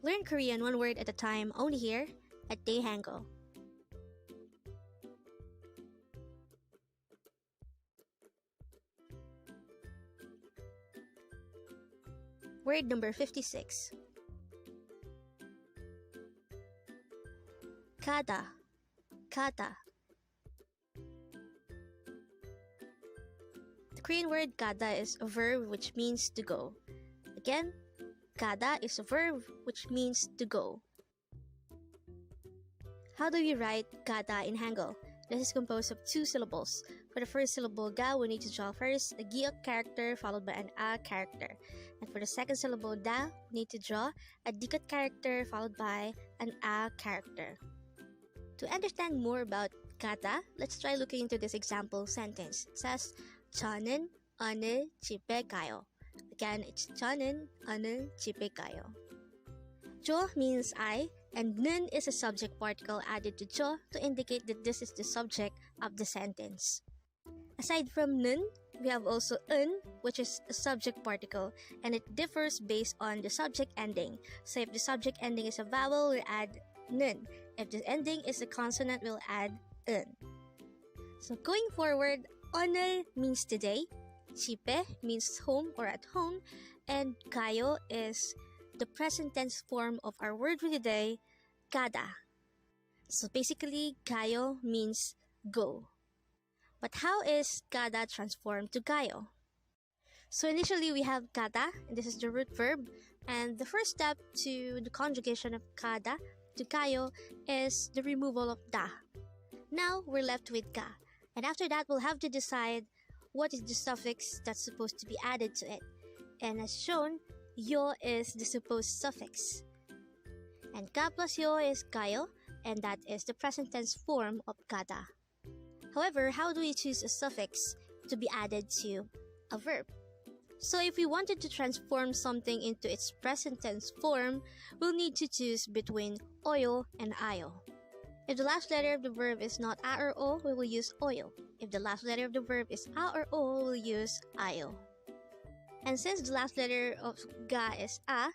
Learn Korean one word at a time only here at Dae-Hangul. Word number 56. GADA GAJA. The Korean word GADA is a verb which means to go. Again, GADA is a verb which means to go. How do we write GADA in Hangul? This is composed of two syllables. For the first syllable ga, we need to draw first a giok character followed by an a character. And for the second syllable da, we need to draw a dikot character followed by an a character. To understand more about GADA, let's try looking into this example sentence. It says, 저는 오늘 집에 가요. Again, it's 저는 오늘 집에 가요. 저 means I, and 는 is a subject particle added to 저 to indicate that this is the subject of the sentence. Aside from 는, we have also 은, which is a subject particle, and it differs based on the subject ending. So if the subject ending is a vowel, we'll add 는. If the ending is a consonant, we'll add 은. So going forward, 오늘 means today, 집에 means home or at home, and 가요 is the present tense form of our word for today, GADA. So basically, 가요 means go. But how is GADA transformed to 가요? So initially we have GADA, and this is the root verb, and the first step to the conjugation of GADA to 가요 is the removal of da. Now we're left with ga, and after that we'll have to decide what is the suffix that's supposed to be added to it. And as shown, yo is the supposed suffix. And ka plus yo is 가요, and that is the present tense form of GADA. However, how do we choose a suffix to be added to a verb? So if we wanted to transform something into its present tense form, we'll need to choose between oyo and ayo. If the last letter of the verb is not a or o, we will use oyo. If the last letter of the verb is a or o, we'll use ayo. And since the last letter of ga is a,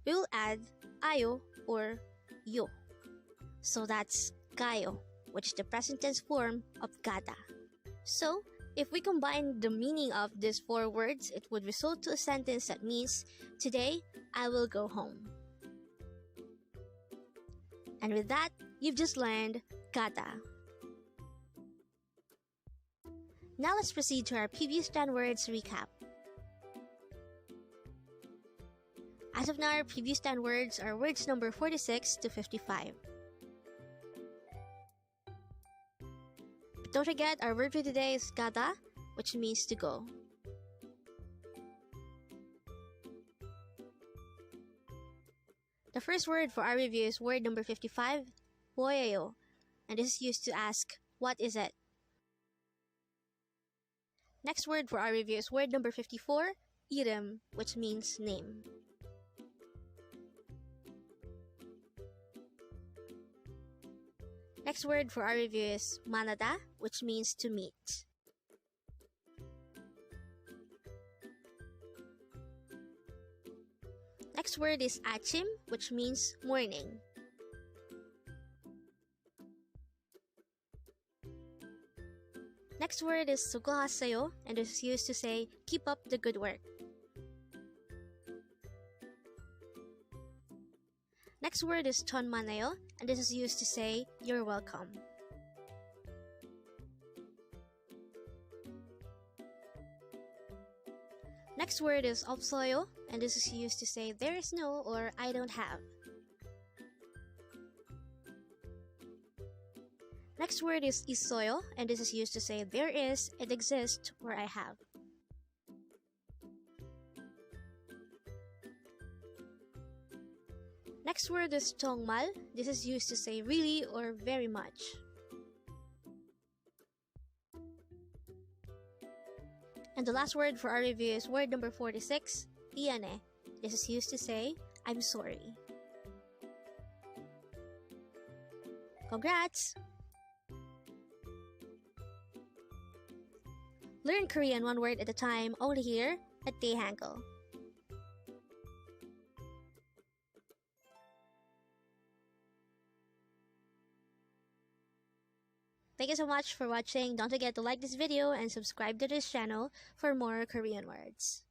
we will add ayo or yo. So that's 가요, which is the present tense form of GADA. So, if we combine the meaning of these four words, it would result to a sentence that means, today, I will go home. And with that, you've just learned GADA. Now let's proceed to our previous 10 words recap. As of now, our previous 10 words are words number 46 to 55. But don't forget, our word for today is GADA, which means to go. The first word for our review is word number 55, 뭐예요, and this is used to ask, what is it? Next word for our review is word number 54, 이름, which means name. Next word for our review is 만나다, which means to meet. Next word is 아침, which means morning. Next word is 수고하세요, and this is used to say keep up the good work. Next word is 천만에요, and this is used to say you're welcome. Next word is 없어요, and this is used to say there is no or I don't have. Next word is 있어요, and this is used to say there is, it exists, or I have. Next word is 정말. This is used to say really or very much. And the last word for our review is word number 46, 미안해. This is used to say I'm sorry. Congrats! Learn Korean one word at a time only here at Dae-Hangul. Thank you so much for watching. Don't forget to like this video and subscribe to this channel for more Korean words.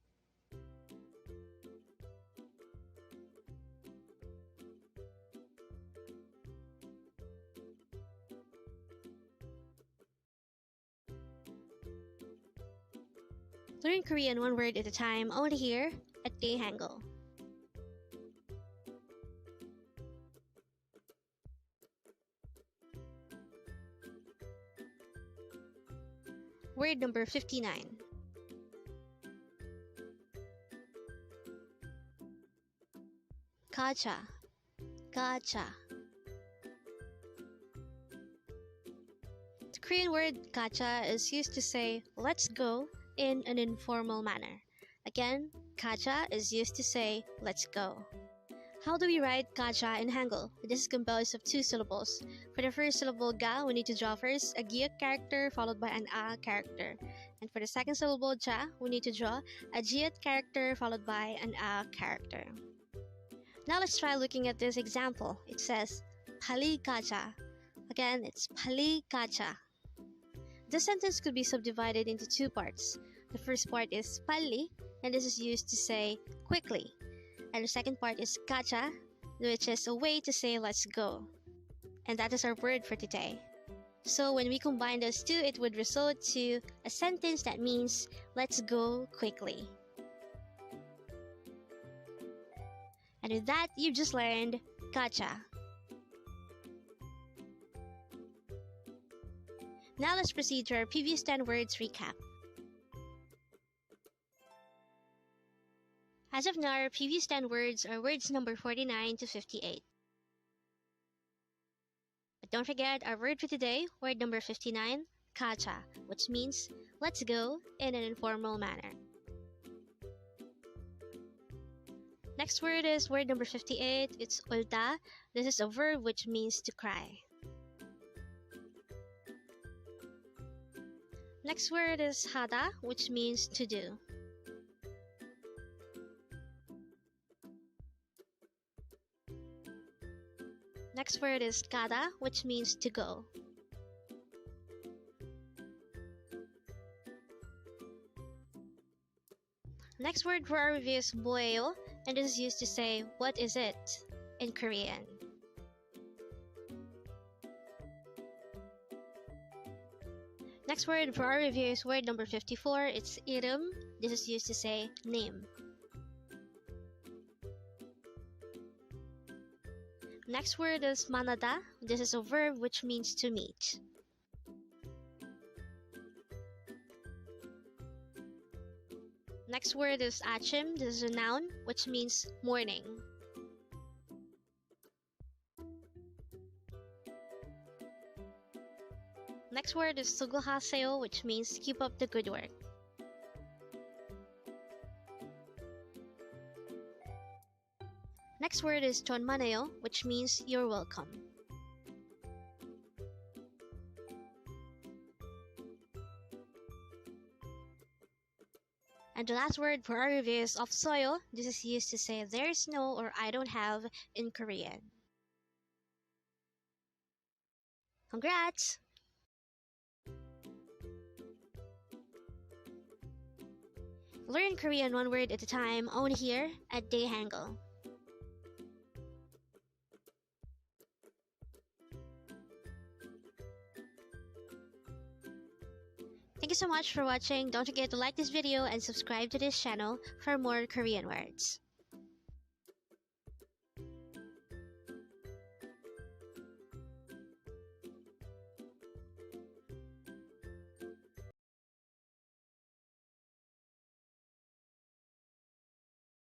Learn Korean one word at a time only here at Dae-Hangul. Word number 59. Gaja. Gaja. The Korean word gaja is used to say let's go in an informal manner. Again, gaja is used to say let's go. How do we write gaja in Hangul? This is composed of two syllables. For the first syllable ga, we need to draw first a giuk character followed by an a character. And for the second syllable ja, we need to draw a jiut character followed by an a character. Now let's try looking at this example. It says pali gaja. Again, it's pali gaja. This sentence could be subdivided into two parts. The first part is pali, and this is used to say quickly. And the second part is gaja, which is a way to say let's go. And that is our word for today. So when we combine those two, it would result to a sentence that means let's go quickly. And with that, you've just learned gaja. Now let's proceed to our previous 10 words recap. As of now, our previous 10 words are words number 49 to 58. But don't forget our word for today, word number 59, gaja, which means let's go in an informal manner. Next word is word number 58, it's ulta. This is a verb which means to cry. Next word is hada, which means to do. Next word is gada, which means to go. Next word for our review is 뭐예요, and this is used to say what is it in Korean. Next word for our review is word number 54. It's i름. This is used to say name. Next word is manada. This is a verb which means to meet. Next word is achim. This is a noun which means morning. Next word is sugohaseyo, which means keep up the good work. Next word is chonmaneyo, which means you're welcome. And the last word for our review is 없어요. This is used to say there's no or I don't have in Korean. Congrats! Learn Korean one word at a time only here at Dae-Hangul. Thank you so much for watching. Don't forget to like this video and subscribe to this channel for more Korean words.